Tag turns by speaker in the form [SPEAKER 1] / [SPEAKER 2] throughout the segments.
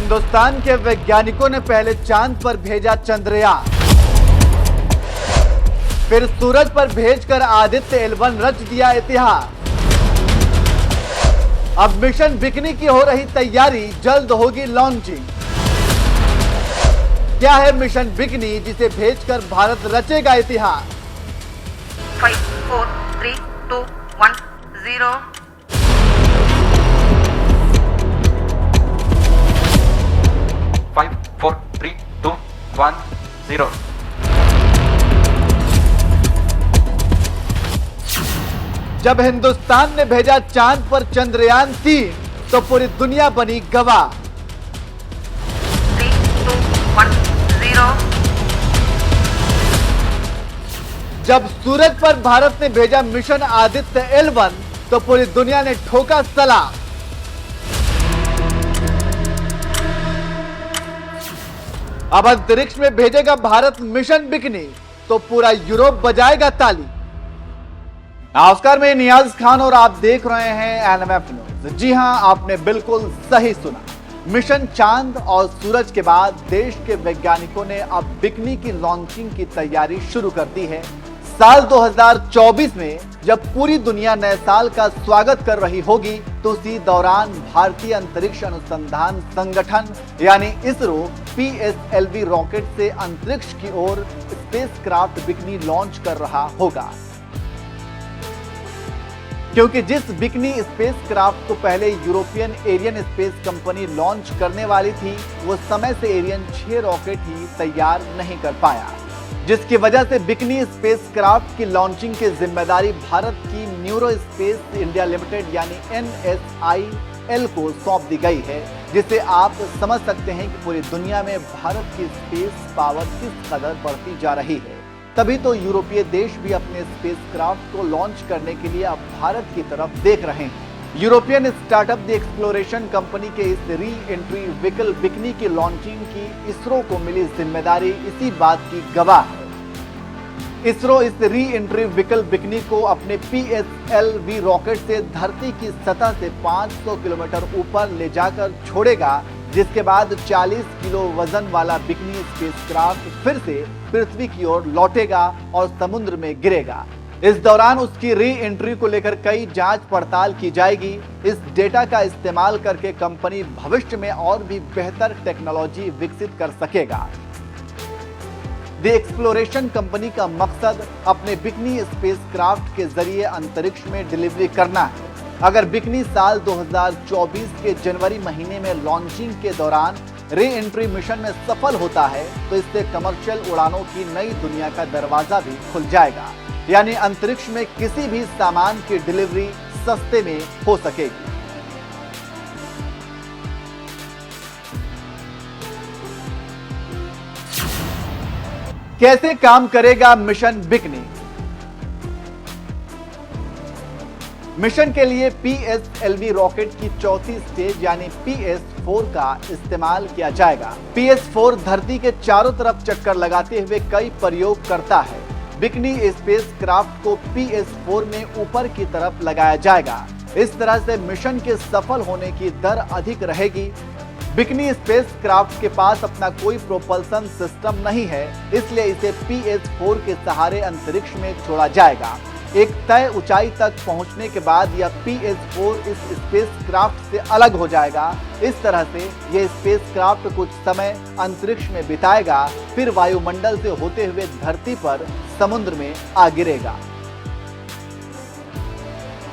[SPEAKER 1] हिंदुस्तान के वैज्ञानिकों ने पहले चांद पर भेजा चंद्रयान, फिर सूरज पर भेजकर आदित्य L1 रच दिया इतिहास। अब मिशन बिकनी की हो रही तैयारी, जल्द होगी लॉन्चिंग। क्या है मिशन बिकनी जिसे भेजकर भारत रचेगा इतिहास?
[SPEAKER 2] 5, 4, 3, 2, 1, 0।
[SPEAKER 3] 5, 4, 3, 2, 1, 0।
[SPEAKER 1] जब हिंदुस्तान ने भेजा चांद पर चंद्रयान 3 तो पूरी दुनिया बनी गवाह।
[SPEAKER 2] 3, 2, 1, 0।
[SPEAKER 1] जब सूरज पर भारत ने भेजा मिशन आदित्य L1 तो पूरी दुनिया ने ठोका सलाम। अब अंतरिक्ष में भेजेगा भारत मिशन बिकनी तो पूरा यूरोप बजाएगा ताली। नमस्कार, मैं नियाज खान और आप देख रहे हैं NMF न्यूज। जी हां, आपने बिल्कुल सही सुना। मिशन चांद और सूरज के बाद देश के वैज्ञानिकों ने अब बिकनी की लॉन्चिंग की तैयारी शुरू कर दी है। साल 2024 में जब पूरी दुनिया नए साल का स्वागत कर रही होगी तो उसी दौरान भारतीय अंतरिक्ष अनुसंधान संगठन यानी इसरो PSLV रॉकेट से अंतरिक्ष की ओर स्पेसक्राफ्ट बिकनी लॉन्च कर रहा होगा। क्योंकि जिस बिकनी स्पेसक्राफ्ट को पहले European Ariane space company launch करने वाली थी, वो समय से एरियन 6 रॉकेट ही तैयार नहीं कर पाया, जिसकी वजह से बिकनी स्पेसक्राफ्ट की लॉन्चिंग की जिम्मेदारी भारत की न्यूरो स्पेस इंडिया लिमिटेड यानी NSIL को सौंप दी गई है, जिससे आप समझ सकते हैं कि पूरी दुनिया में भारत की स्पेस पावर किस कदर बढ़ती जा रही है। तभी तो यूरोपीय देश भी अपने स्पेसक्राफ्ट को लॉन्च करने के लिए अब भारत की तरफ देख रहे हैं। European startup the exploration company के इस री एंट्री व्हीकल बिकनी की लॉन्चिंग की इसरो को मिली जिम्मेदारी इसी बात की गवाह है। इसरो इस री एंट्री व्हीकल बिकनी को अपने PSLV रॉकेट से धरती की सतह से 500 किलोमीटर ऊपर ले जाकर छोड़ेगा, जिसके बाद 40 किलो वजन वाला बिकनी स्पेसक्राफ्ट फिर से पृथ्वी की ओर लौटेगा और समुद्र में गिरेगा। इस दौरान उसकी री एंट्री को लेकर कई जांच पड़ताल की जाएगी। इस डेटा का इस्तेमाल करके कंपनी भविष्य में और भी बेहतर टेक्नोलॉजी विकसित कर सकेगा। द एक्सप्लोरेशन कंपनी का मकसद अपने बिकनी स्पेसक्राफ्ट के जरिए अंतरिक्ष में डिलीवरी करना है। अगर बिकनी साल 2024 के जनवरी महीने में लॉन्चिंग के दौरान री एंट्री मिशन में सफल होता है तो इससे कमर्शियल उड़ानों की नई दुनिया का दरवाजा भी खुल जाएगा, यानी अंतरिक्ष में किसी भी सामान की डिलीवरी सस्ते में हो सकेगी। कैसे काम करेगा मिशन बिकनी? मिशन के लिए PSLV रॉकेट की चौथी स्टेज यानी PS4 का इस्तेमाल किया जाएगा। PS4 धरती के चारों तरफ चक्कर लगाते हुए कई प्रयोग करता है। बिकनी स्पेसक्राफ्ट को PS4 में ऊपर की तरफ लगाया जाएगा। इस तरह से मिशन के सफल होने की दर अधिक रहेगी। बिकनी स्पेसक्राफ्ट के पास अपना कोई प्रोपल्सन सिस्टम नहीं है, इसलिए इसे PS4 के सहारे अंतरिक्ष में छोड़ा जाएगा। एक तय ऊंचाई तक पहुंचने के बाद यह PS4 इस स्पेसक्राफ्ट से अलग हो जाएगा। इस तरह से यह स्पेसक्राफ्ट कुछ समय अंतरिक्ष में बिताएगा, फिर वायुमंडल से होते हुए धरती पर समुद्र में आ गिरेगा।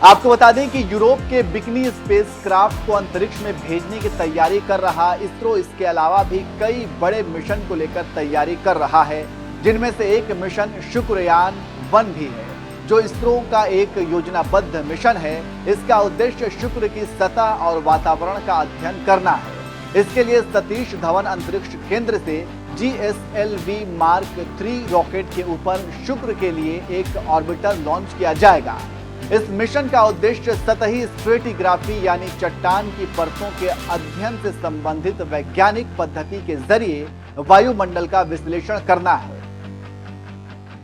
[SPEAKER 1] आपको बता दें कि यूरोप के बिकनी स्पेसक्राफ्ट को अंतरिक्ष में भेजने की तैयारी कर रहा इसरो इसके अलावा भी कई बड़े मिशन को लेकर तैयारी कर रहा है, जिनमें से एक मिशन शुक्रयान 1 भी है, जो इसरो का एक योजनाबद्ध मिशन है। इसका उद्देश्य शुक्र की सतह और वातावरण का अध्ययन करना है। इसके लिए सतीश धवन अंतरिक्ष केंद्र से GSLV Mark 3 रॉकेट के ऊपर शुक्र के लिए एक ऑर्बिटर लॉन्च किया जाएगा। इस मिशन का उद्देश्य सतही स्ट्रेटिग्राफी यानी चट्टान की परतों के अध्ययन से संबंधित वैज्ञानिक पद्धति के जरिए वायुमंडल का विश्लेषण करना है।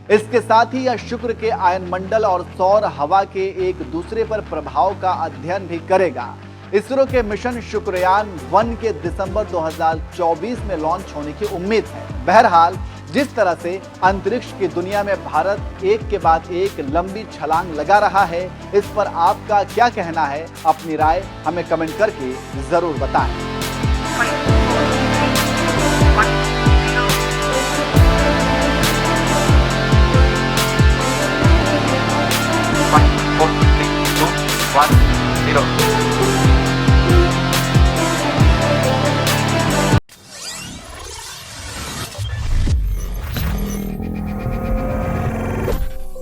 [SPEAKER 1] इसके साथ ही यह शुक्र के आयनमंडल और सौर हवा के एक दूसरे पर प्रभाव का अध्ययन भी करेगा। इसरो के मिशन शुक्रयान 1 के दिसंबर 2024 में लॉन्च होने की उम्मीद है। बहरहाल जिस तरह से अंतरिक्ष की दुनिया में भारत एक के बाद एक लंबी छलांग लगा रहा है, इस पर आपका क्या कहना है? अपनी राय हमें कमेंट करके जरूर बताएं।
[SPEAKER 2] 5 4 3 2 1 0
[SPEAKER 3] 5 4 3 2 1 0